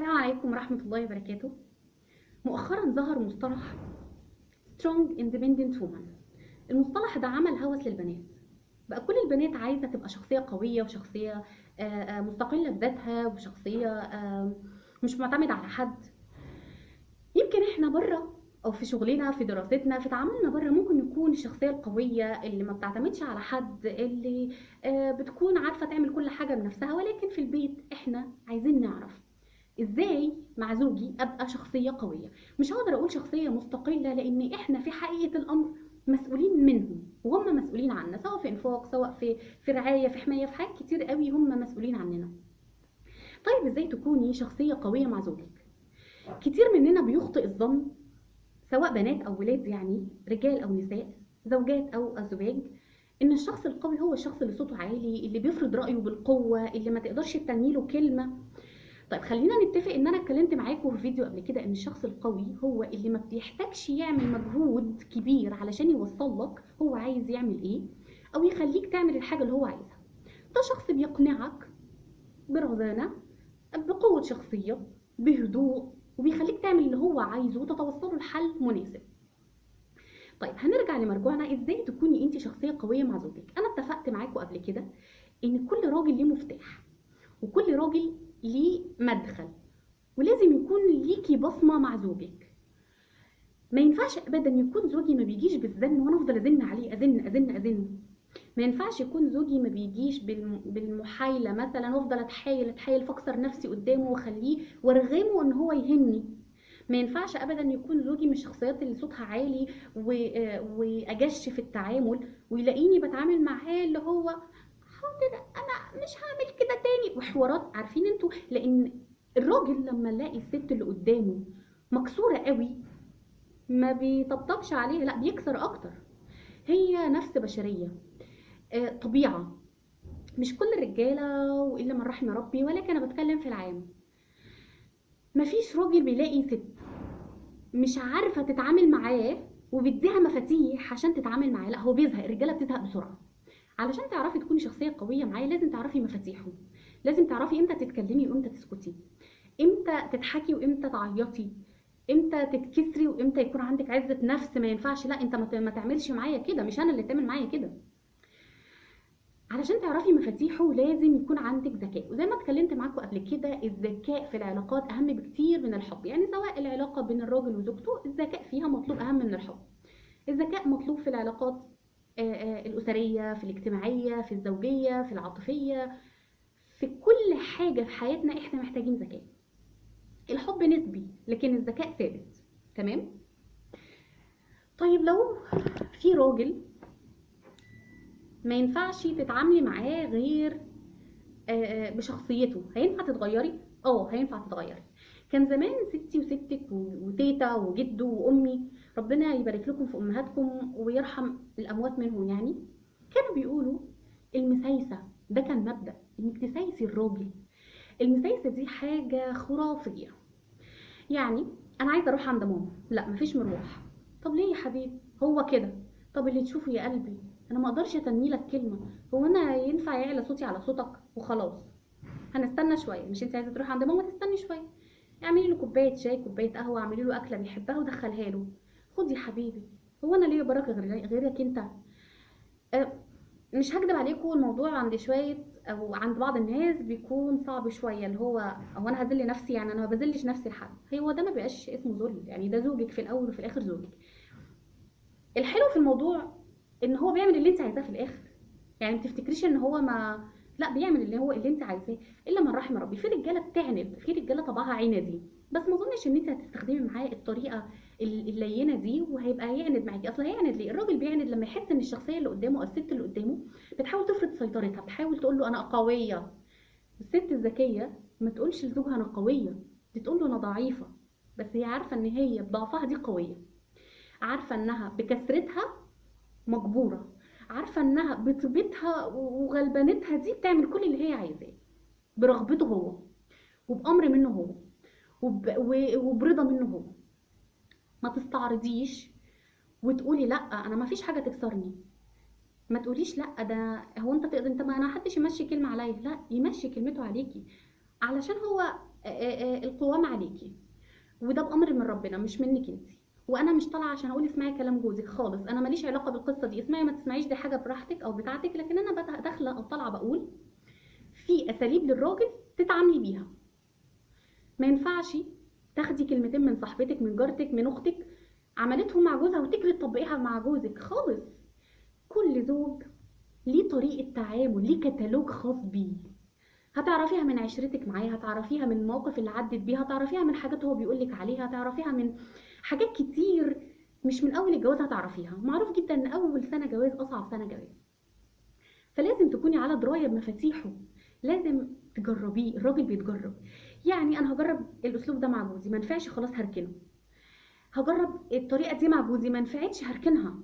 السلام عليكم ورحمة الله وبركاته. مؤخرا ظهر مصطلح Strong Independent Woman. المصطلح ده عمل هوس للبنات. بقى كل البنات عايزة تبقى شخصية قوية وشخصية مستقلة بذاتها وشخصية مش معتمدة على حد. يمكن احنا بره او في شغلنا في دراستنا في تعاملنا بره ممكن نكون الشخصية القوية اللي ما بتعتمدش على حد، اللي بتكون عارفة تعمل كل حاجة بنفسها، ولكن في البيت احنا عايزين نعرف ازاي مع زوجي ابقى شخصيه قويه. مش هقدر اقول شخصيه مستقله لان احنا في حقيقه الامر مسؤولين منهم وهم مسؤولين عنا، سواء في انفاق، سواء في رعايه، في حمايه، في حاجات كتير قوي هم مسؤولين عننا. طيب ازاي تكوني شخصيه قويه مع زوجك؟ كتير مننا بيخطئ الظن، سواء بنات او ولاد، يعني رجال او نساء، زوجات او ازواج، ان الشخص القوي هو الشخص اللي صوته عالي، اللي بيفرض رايه بالقوه، اللي ما تقدرش تتنيله كلمه. طيب خلينا نتفق ان انا اتكلمت معاكم في فيديو قبل كده ان الشخص القوي هو اللي ما بيحتاجش يعمل مجهود كبير علشان يوصل لك هو عايز يعمل ايه او يخليك تعمل الحاجة اللي هو عايزها. ده شخص بيقنعك برزانة، بقوة شخصية، بهدوء، وبيخليك تعمل اللي هو عايزه وتتوصلوا لحل مناسب. طيب هنرجع لمرجوعنا، ازاي تكوني انت شخصية قوية مع زوجك. انا اتفقت معاكم قبل كده ان كل راجل ليه مفتاح، وكل راجل ليه مدخل، ولازم يكون ليكي بصمه مع زوجك. ما ينفعش ابدا يكون زوجي ما بيجيش بالزن وانا افضل ازن عليه، ازن ازن ازن. ما ينفعش يكون زوجي ما بيجيش بالمحايله مثلا، وافضل اتحايل اتحايل فاكسر نفسي قدامه واخليه وارغمه ان هو يهني. ما ينفعش ابدا يكون زوجي من الشخصيات اللي صوتها عالي واجش في التعامل، ويلاقيني بتعامل معاه اللي هو حاضر انا مش هعمل كده تاني وحوارات. عارفين انتوا، لان الراجل لما يلاقي الست اللي قدامه مكسوره قوي ما بيطبطبش عليها، لا بيكسر اكتر. هي نفس بشريه، طبيعه. مش كل الرجاله والا من رحم ربي، ولكن انا بتكلم في العام. مفيش راجل بيلاقي ست مش عارفه تتعامل معاه وبيديها مفاتيح عشان تتعامل معاه، لا هو بيزهق. الرجاله بتزهق بسرعه. علشان تعرفي تكوني شخصيه قويه معاه لازم تعرفي مفاتيحه، لازم تعرفي امتى تتكلمي وامتى تسكتي، امتى تضحكي وامتى تعيطي، امتى تتكسري وامتى يكون عندك عزة نفس. ما ينفعش لا انت ما تعملش معايا كده، مش انا اللي تعمل معايا كده. علشان تعرفي مفاتيحه لازم يكون عندك ذكاء، وزي ما اتكلمت معاكم قبل كده الذكاء في العلاقات اهم بكتير من الحب. يعني سواء العلاقة بين الراجل وزوجته الذكاء فيها مطلوب اهم من الحب. الذكاء مطلوب في العلاقات الأسرية، في الاجتماعية، في الزوجية، في العاطفية، في كل حاجة في حياتنا احنا محتاجين ذكاء. الحب نسبي لكن الذكاء ثابت. تمام؟ طيب لو في راجل ما ينفعش تتعاملي معاه غير بشخصيته، هينفع تتغيري؟ اه هينفع تتغيري. كان زمان ستي وستك وتيتا وجدو وامي، ربنا يبارك لكم في امهاتكم ويرحم الاموات منهم، يعني كانوا بيقولوا المسايسه. ده كان مبدأ انك تسايسي الراجل. المسايسه دي حاجه خرافيه. يعني انا عايزه اروح عند ماما، لا مفيش مروح. طب ليه يا حبيبي؟ هو كده. طب اللي تشوفه يا قلبي، انا ما اقدرش اتني لك كلمه. هو انا ينفع يعلى صوتي على صوتك وخلاص؟ هنستنى شويه. مش انت عايزه تروحي عند ماما؟ تستني شويه، اعملي له كوبايه شاي، كوبايه قهوه، اعملي له اكله بيحبها ودخلها له. خد يا حبيبي، هو انا ليه بركه غيرك انت؟ أه، مش هكدب عليكم، الموضوع عند شويه او عند بعض الناس بيكون صعب شويه، اللي هو انا هذل نفسي؟ يعني انا ما بذلش نفسي لحد. هو ده ما بقاش اسمه ذل، يعني ده زوجك في الاول وفي الاخر زوجك. الحلو في الموضوع ان هو بيعمل اللي انت عايزاه في الاخر. يعني ما تفتكريش ان هو ما لا بيعمل اللي انت عايزاه، الا من رحم ربي. في رجاله بتعند، في رجاله طبعها عينه، بس ما اظنش ان انت هتستخدمي معاه الطريقه اللينه دي وهيبقى يعند معاكي. اصلا هيعند ليه؟ الراجل بيعند لما يحس ان الشخصيه اللي قدامه او الست اللي قدامه بتحاول تفرض سيطرتها، بتحاول تقول له انا قويه. الست الذكيه ما تقولش لزوجها انا قويه، دي تقول له انا ضعيفه. بس هي عارفه ان هي بضعفها دي قويه، عارفه انها بكسرتها مجبوره، عارفه انها بطيبتها وغلبانتها دي بتعمل كل اللي هي عايزاه برغبته هو، وبامر منه هو، وبرضا منه هو. ما تستعرضيش وتقولي لا انا ما فيش حاجه تكسرني. ما تقوليش لا ده هو انت تقدر، انت ما انا حدش يمشي كلمه عليا. لا، يمشي كلمته عليكي علشان هو القوام عليكي، وده بامر من ربنا مش منك انت. وانا مش طالعه عشان اقول اسمعي كلام جوزك خالص، انا ماليش علاقه بالقصه دي، اسمعي ما تسمعيش دي حاجه براحتك او بتاعتك، لكن انا داخله او طالعه بقول في اساليب للراجل تتعاملي بيها. ما ينفعش تاخدي كلمتين من صاحبتك، من جارتك، من اختك عملتهم مع جوزها وتجري تطبقيها مع جوزك خالص. كل زوج ليه طريقه تعامل، ليه كتالوج خاص بيه، هتعرفيها من عشرتك معاه، هتعرفيها من المواقف اللي عدت بيها، هتعرفيها من حاجات هو بيقولك عليها، هتعرفيها من حاجات كتير. مش من اول الجواز هتعرفيها، معروف جدا ان اول سنه جواز اصعب سنه جواز، فلازم تكوني على درايه بمفاتيحه، لازم تجربيه. الراجل بيتجرب. يعني انا هجرب الاسلوب ده مع جوزي، ما نفعش خلاص هركنه. هجرب الطريقه دي مع جوزي، ما نفعتش هركنها.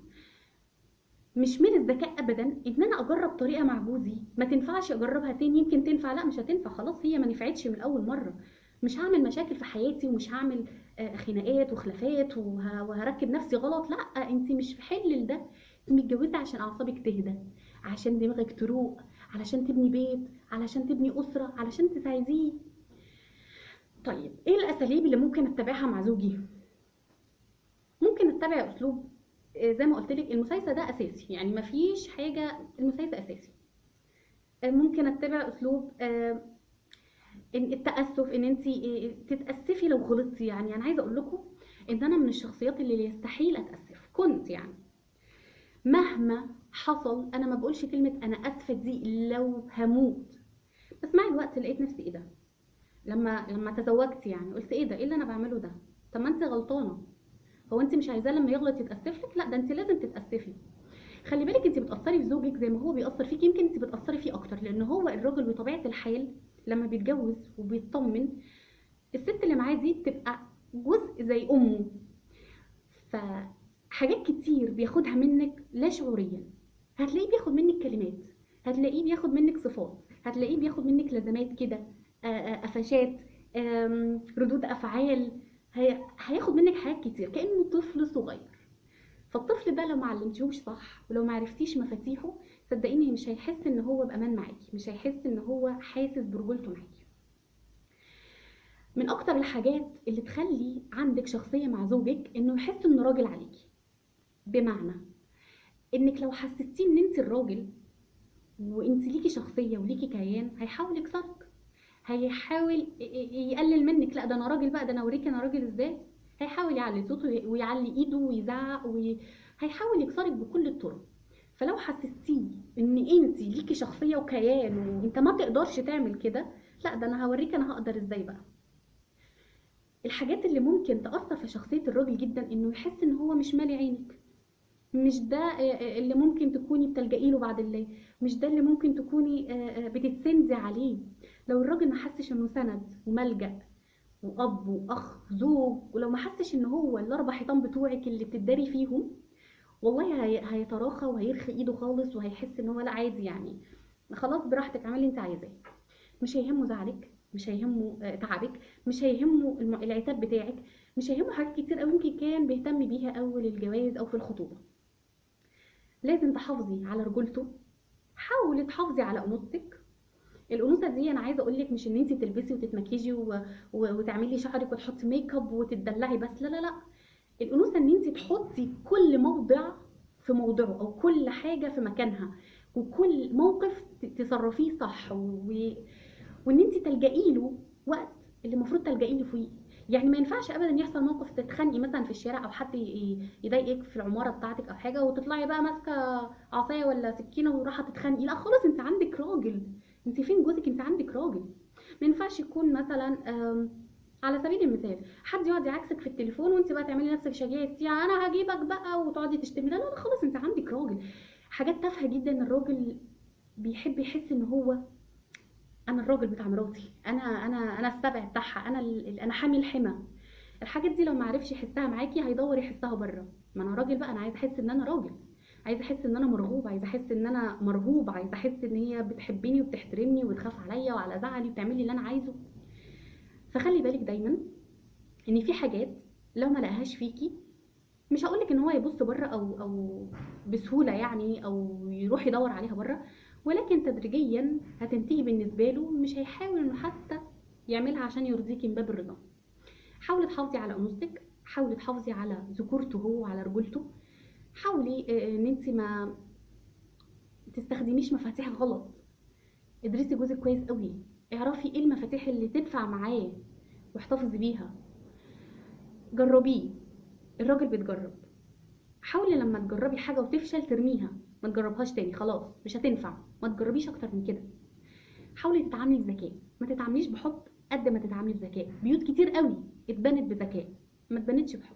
مش من الذكاء ابدا ان انا اجرب طريقه مع جوزي ما تنفعش اجربها تاني، يمكن تنفع، لا مش هتنفع خلاص، هي ما نفعتش من اول مره. مش هعمل مشاكل في حياتي، ومش هعمل خناقات وخلافات وهركب نفسي غلط. لا، انت مش في حل لده. انت متجوزه عشان اعصابك تهدى، عشان دماغك تروق، علشان تبني بيت، علشان تبني اسره، علشان تساعديه. طيب ايه الاساليب اللي ممكن اتبعها مع زوجي؟ ممكن اتبع اسلوب زي ما قلت لك، المسايسه ده اساسي، يعني مفيش حاجه، المسايسه اساسي. ممكن اتبع اسلوب ان التاسف، ان انت تتاسفي لو غلطتي. يعني انا عايزه اقول لكم ان انا من الشخصيات اللي يستحيل اتاسف، كنت يعني مهما حصل انا ما بقولش كلمه انا اسفه دي لو هموت. بس مع الوقت لقيت نفسي ايه ده، لما تزوجت يعني قلت ايه ده، ايه اللي انا بعمله ده؟ طب ما انت غلطانه. هو انت مش عايزاه لما يغلط يتاسف لك؟ لا، ده انت لازم تتاسفي. خلي بالك انت بتاثري في زوجك زي ما هو بيأثر فيك، يمكن انت بتأثري فيه اكتر، لان هو الراجل بطبيعه الحال لما بيتجوز وبيطمن الست اللي معاه دي بتبقى جزء زي امه. فحاجات كتير بياخدها منك لا شعوريا. هتلاقيه بياخد منك كلمات، هتلاقيه بياخد منك صفات، هتلاقيه بياخد منك لزمات كده، قفشات، ردود افعال. هياخد منك حاجات كتير كأنه طفل صغير. فالطفل ده لو معلمتيهوش صح ولو معرفتيش مفاتيحه، صدقيني مش هيحس ان هو بامان معاكي، مش هيحس ان هو حاسس برجولته معاكي. من اكتر الحاجات اللي تخلي عندك شخصيه مع زوجك انه يحس انه راجل عليكي. بمعنى انك لو حسستيه ان انت الراجل وانت ليكي شخصيه وليكي كيان، هيحاول يكسرك، هيحاول يقلل منك. لا ده انا راجل بقى، ده انا اوريك انا راجل ازاي. هيحاول يعلي صوته ويعلي ايده ويزعق هيحاول يكسرك بكل الطرق. فلو حسستيه ان انت ليكي شخصيه وكيان وانت ما تقدرش تعمل كده، لا ده انا هوريك انا هقدر ازاي بقى. الحاجات اللي ممكن تأثر في شخصية الراجل جدا انه يحس ان هو مش مالي عينك. مش ده اللي ممكن تكوني بتلجئي له بعد الليل، مش ده اللي ممكن تكوني بتتسندي عليه. لو الراجل ما حسش انه سند وملجأ واب واخ زوج، ولو ما حسش ان هو الاربع حيطان بتوعك اللي بتداري فيهم، والله هيتراخى وهيرخي ايده خالص، وهيحس ان هو لا عادي يعني، خلاص براحتك اعملي اللي انت عايزاه. مش هيهمه زعلك، مش هيهمه تعبك، مش هيهمه العتاب بتاعك، مش هيهمه حاجات كتير قوي يمكن كان بيهتم بيها اول الجواز او في الخطوبه. لازم تحافظي على رجولته، حاولي تحافظي على انوثتك. الانوثه دي انا عايزه اقول لك مش ان انت تلبسي وتتمكيجي وتعملي شعرك وتحطي ميك اب وتدلعي بس، لا لا لا. الانوثه ان انت تحطي كل موضع في موضعه، او كل حاجه في مكانها، وكل موقف تصرفيه صح وان انت تلجئي له وقت اللي المفروض تلجئي له فيه. يعني ما ينفعش ابدا يحصل موقف تتخانقي مثلا في الشارع، او حد يضايقك في العماره بتاعتك او حاجه، وتطلعي بقى ماسكه عصايه ولا سكينه وراحه تتخانقي. لا خلاص، انت عندك راجل، انت فين جوزك؟ انت عندك راجل. ما ينفعش يكون مثلا على سبيل المثال حد يقعد يعكسك في التليفون وانت بقى تعملي نفسك شجاعه السيعه انا هجيبك بقى وتقعدي تشتمي. لا لا لا، خلاص انت عندك راجل. حاجات تافهه جدا. الراجل بيحب يحس ان هو انا الراجل بتاع مراتي، انا السبع بتاعها، انا حامي الحمى. الحاجات دي لو ما عرفش يحسها معاكي هيدور يحسها بره. ما انا راجل بقى، انا عايزه احس ان انا راجل، عايزه احس ان انا مرغوب، عايزه احس ان انا مرهوب، عايزه احس ان هي بتحبني وبتحترمني وبتخاف عليا وعلى زعلي وبتعملي اللي انا عايزه. فخلي بالك دايما ان في حاجات لو ما لقاهاش فيكي، مش هقولك ان هو يبص بره او بسهوله يعني، او يروح يدور عليها بره، ولكن تدريجيا هتنتهي بالنسبه له. مش هيحاول انه حتى يعملها عشان يرضيكي من باب الرضا. حاولي تحافظي على انوثتك، حاولي تحافظي على ذكورته هو وعلى رجولته. حاولي ان انت ما تستخدميش مفاتيح غلط. ادرسي جوزك كويس قوي، اعرفي ايه المفاتيح اللي تنفع معاه واحتفظي بيها. جربيه، الراجل بيتجرب. حاولي لما تجربي حاجه وتفشل ترميها، ما تجربهاش تاني، خلاص مش هتنفع، ما تجربيش اكتر من كده. حاولي تتعاملي بذكاء، ما تتعامليش بحب قد ما تتعاملي بذكاء. بيوت كتير قوي اتبنت بذكاء، ما اتبنتش بحب.